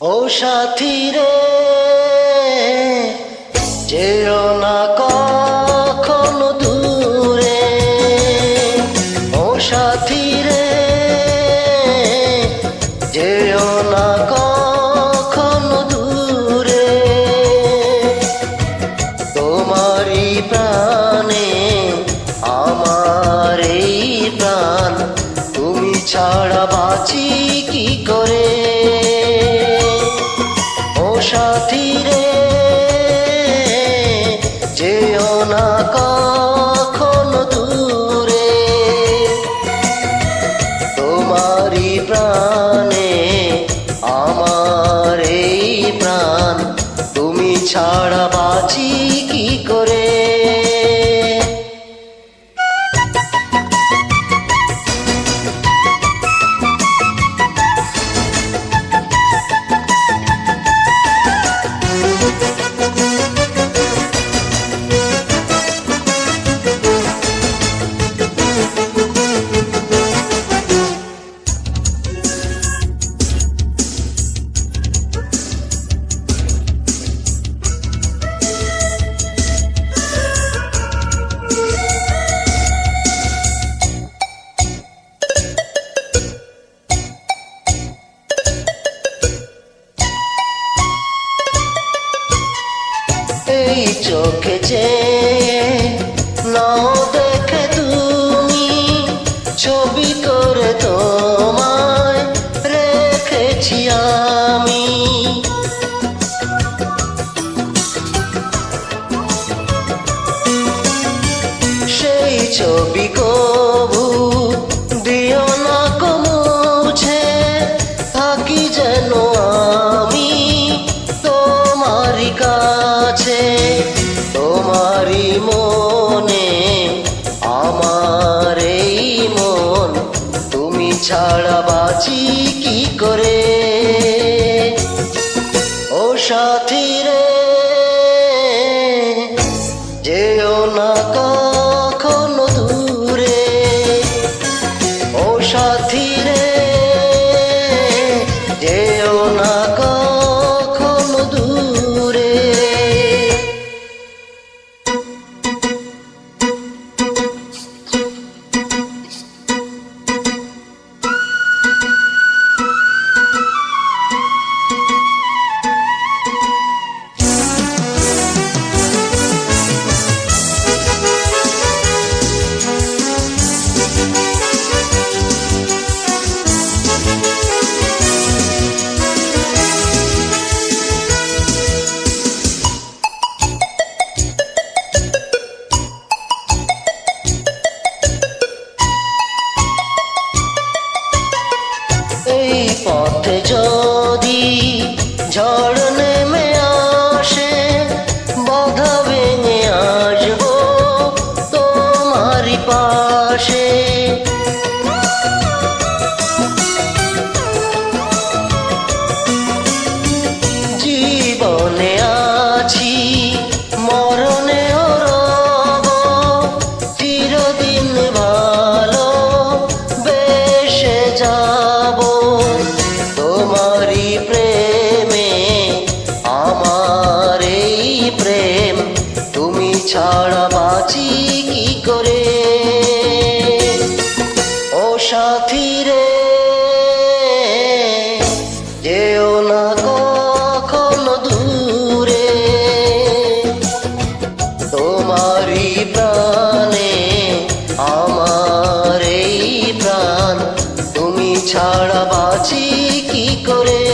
ও সাথী রে, যেও না কখনো দূরে। ও সাথী রে, যেও না কখনো দূরে। তোমারই প্রাণে আমার এই প্রাণ, তুমি ছাড়া বাঁচি কি করে। ও সাথী রে, যেও না কখনো দূরে। তোমারই প্রাণে আমার এই প্রাণ, তুমি ছাড়া বাঁচি কি করে। এই চোখে যে নাও দেখে তুমি, ছবি করে তোমায় রেখেছি আমি। সেই ছবি কবু দিও না গো মুছে, থাকি যেন আমি তোমারই কাছে। তোমারই মনে আমার এই মন, তুমি ছাড়া বাঁচি কি করে। ও সাথী রে, যেও না কখনো দূরে। ও সাথী রে, যেও না কখনো দূরে। এই পথে যদি ঝড় নেমে আসে, বাধা ভেঙে আসবো তোমারই পাশে। জীবনে আছি মরণেও রব, চিরদিন ভালো বেসে যাব। তোমারই প্রেমে আমার এই প্রেম, তুমি ছাড়া বাঁচি কি করে। ও সাথী রে, যেও না কখনো দূরে। তোমারই প্রাণে আমার এই প্রাণ, তুমি ছাড়া বাঁচি কি করে।